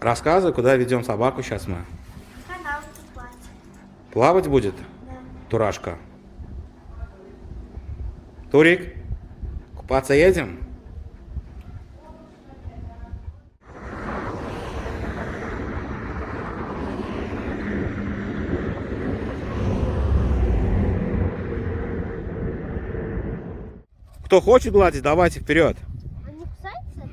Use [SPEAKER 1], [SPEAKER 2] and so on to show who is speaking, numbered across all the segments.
[SPEAKER 1] Рассказывай, куда ведем собаку сейчас мы.
[SPEAKER 2] Канал плавать.
[SPEAKER 1] Плавать будет?
[SPEAKER 2] Да.
[SPEAKER 1] Турашка. Турик, купаться едем? Кто хочет гладить, давайте вперед.
[SPEAKER 2] Он не кусается?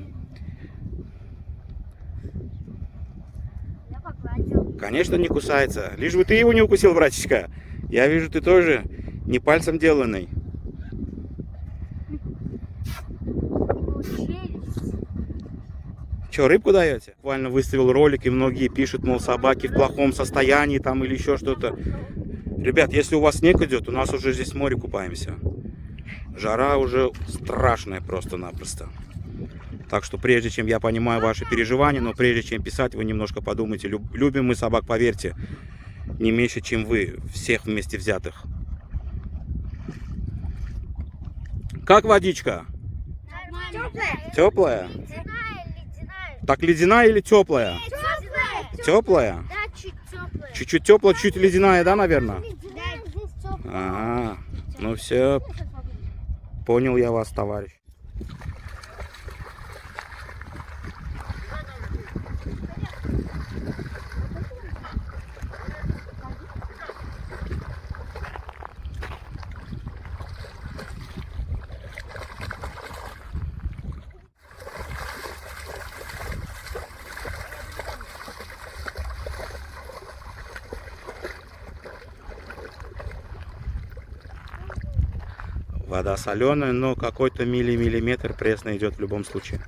[SPEAKER 2] Я погладил.
[SPEAKER 1] Конечно, не кусается. Лишь бы ты его не укусил, братишка. Я вижу, ты тоже не пальцем деланный.
[SPEAKER 2] Его челюсть.
[SPEAKER 1] Че, рыбку даете? Буквально выставил ролик, и многие пишут, мол, собаки в плохом состоянии там или еще что-то. Ребят, если у вас снег идет, у нас уже здесь в море купаемся. Жара уже страшная просто-напросто. Так что прежде чем я понимаю ваши переживания, но прежде чем писать, вы немножко подумайте. Любим мы собак, поверьте, не меньше, чем вы, всех вместе взятых. Как водичка?
[SPEAKER 2] Теплая.
[SPEAKER 1] Теплая?
[SPEAKER 2] Ледяная.
[SPEAKER 1] Так ледяная или теплая?
[SPEAKER 2] Теплая.
[SPEAKER 1] Теплая?
[SPEAKER 2] Да, чуть теплая.
[SPEAKER 1] Чуть-чуть теплая, чуть ледяная, да, наверное?
[SPEAKER 2] Ледяная, здесь теплая.
[SPEAKER 1] Ага, ну все, понял я вас, товарищ. Вода соленая, но какой-то миллиметр пресно идет в любом случае.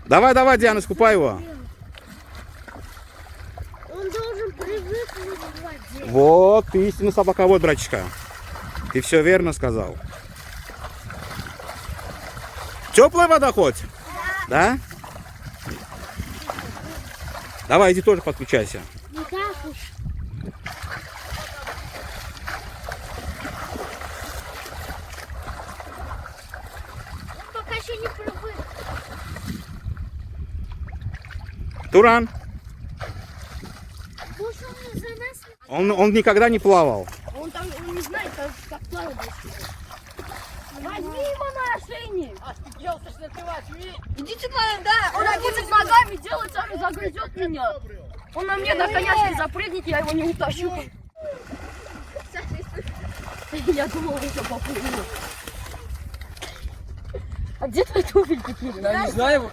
[SPEAKER 1] Давай, давай, Диана, скупай его.
[SPEAKER 2] Он должен привыкнуть к воде.
[SPEAKER 1] Вот, ты истинный собаковод, братчика. Ты все верно сказал. Теплая вода хоть? Да? Давай, иди тоже подключайся.
[SPEAKER 2] Не так уж. Он пока еще не привык.
[SPEAKER 1] Туран,
[SPEAKER 2] Может, он за нас...
[SPEAKER 1] он никогда не плавал.
[SPEAKER 3] Он там он не знает, как плавать. Возьми его на ошейник. Офигел, ты что открываешь, идите на, да, он одними ногами делает, сам загрызет меня. Он на мне на коняшке запрыгнет, я его не утащу. Я думал, вы что поплыли. А где твои туфельки, Кирилл?
[SPEAKER 4] Я не знаю.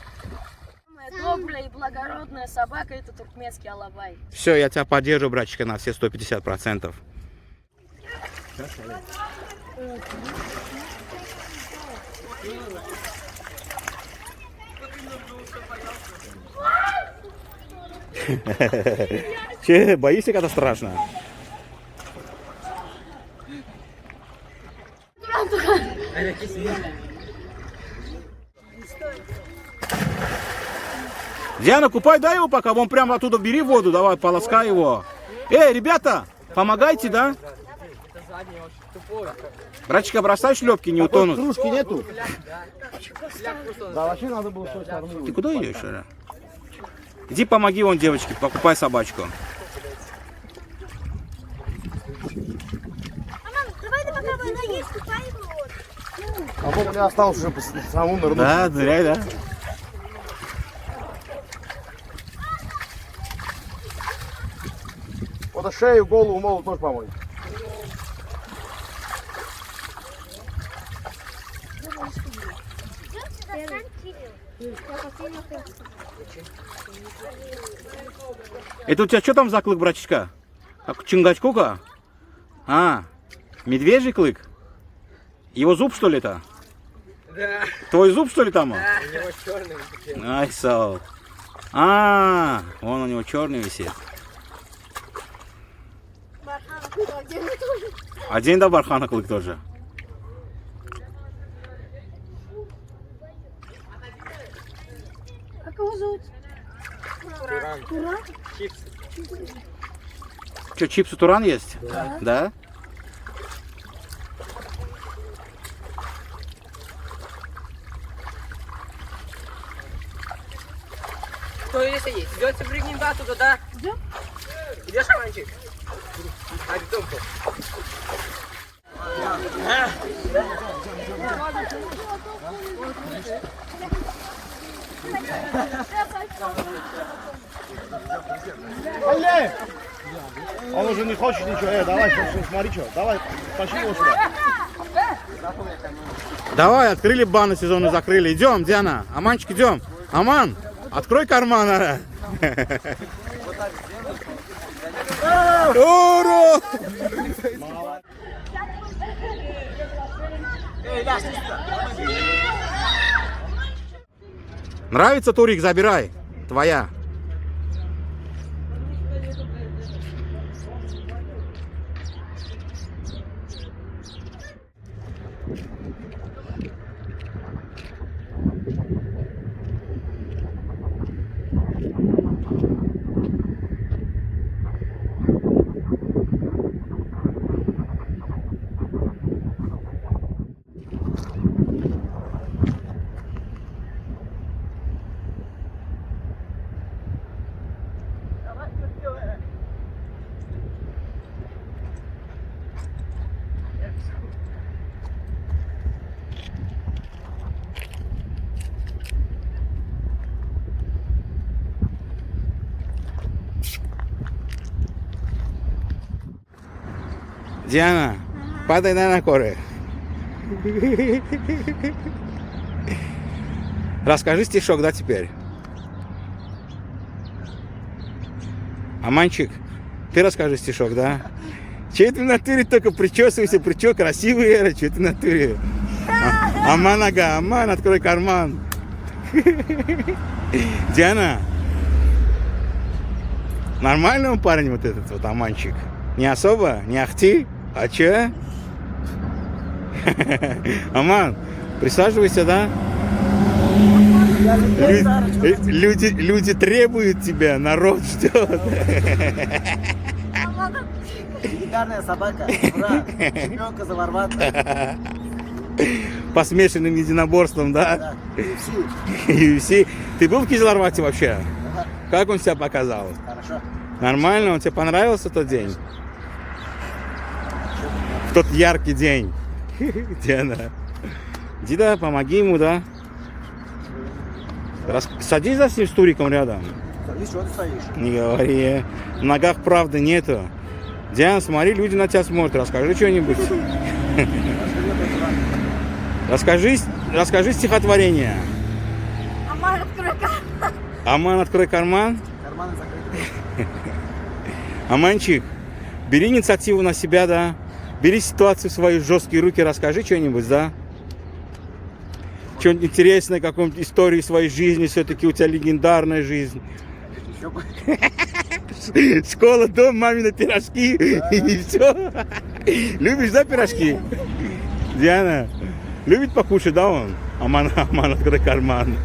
[SPEAKER 3] Самая добрая и благородная собака — это туркменский алабай.
[SPEAKER 1] Все, я тебя поддержу, братчика, на все 150%. Че, боишься, когда страшно? Диана, купай, дай его пока, вон прямо оттуда бери воду, давай, полоскай его. Эй, ребята, помогайте, да? Братчика, бросай шлепки, не утонут.
[SPEAKER 4] Кружки нету? Да, вообще надо было что-то сторону.
[SPEAKER 1] Ты куда идешь, Ира? Иди помоги вон девочке, покупай собачку.
[SPEAKER 2] Мама, давай ты пока вода есть, купай его.
[SPEAKER 4] А вот у меня осталось уже самому нырнуть.
[SPEAKER 1] Да, ныряй, да.
[SPEAKER 4] Вот шею, голову могут тоже помочь.
[SPEAKER 1] Это у тебя что там за клык, братчика? Как Чингачгука? А, медвежий клык? Его зуб, что ли, это?
[SPEAKER 5] Да.
[SPEAKER 1] Твой зуб, что ли, там?
[SPEAKER 5] У него черный висит.
[SPEAKER 1] Ай, сал. А, вон у него черный висит.
[SPEAKER 2] Бархан.
[SPEAKER 1] Один да бархана клык тоже.
[SPEAKER 3] Как его зовут? Туран?
[SPEAKER 5] Чипсы.
[SPEAKER 1] Что, чипсы Туран есть? Да?
[SPEAKER 5] Что здесь есть? Идете прыгнем, да, туда, да?
[SPEAKER 3] Идем?
[SPEAKER 5] Идешь, Романчик? А, Томка.
[SPEAKER 4] Алле! Он уже не хочет ничего. Давай, смотри, что. Давай, тащи его сюда.
[SPEAKER 1] Давай, открыли баны сезонный, закрыли. Идем, Диана. Аманчик, идем. Аман, открой карман. Ура! Нравится турик, забирай. Твоя. Диана, падай на коры. Расскажи стишок, да, теперь? Аманчик, ты расскажи стишок, да? Че ты в натуре только причесывайся, причёк красивый, Эра, че ты в натуре? Аман, ага, Аман, открой карман. Диана, нормальный он парень вот этот вот Аманчик? Не особо? Не ахти? А че? Аман, присаживайся, да? Люди требуют тебя, народ ждет.
[SPEAKER 4] Легендарная собака. Ура! Чемпионка Заварвата.
[SPEAKER 1] По смешанным единоборствам, да?
[SPEAKER 4] Да. UFC.
[SPEAKER 1] UFC. Ты был в Кизларвате вообще?
[SPEAKER 4] Ага.
[SPEAKER 1] Как он себя показал?
[SPEAKER 4] Хорошо.
[SPEAKER 1] Нормально? Он тебе понравился тот день? В тот яркий день. Диана. Дида, помоги ему, да? Садись за с ним с туриком рядом.
[SPEAKER 4] Садись, что ты стоишь?
[SPEAKER 1] Не говори. В ногах правды нету. Диана, смотри, люди на тебя смотрят. Расскажи что-нибудь. Расскажи стихотворение.
[SPEAKER 3] Аман, открой карман.
[SPEAKER 1] Аман, открой карман.
[SPEAKER 4] Карманы закрыты.
[SPEAKER 1] Аманчик, бери инициативу на себя, да? Бери ситуацию в свои жесткие руки, расскажи что-нибудь, да? Что-нибудь интересное, какой-нибудь истории своей жизни, все-таки у тебя легендарная жизнь.
[SPEAKER 4] Еще бы.
[SPEAKER 1] Школа, дом, мамины пирожки и все. Любишь, да, пирожки? Диана, любит покушать, да, он? Аман, открой карман.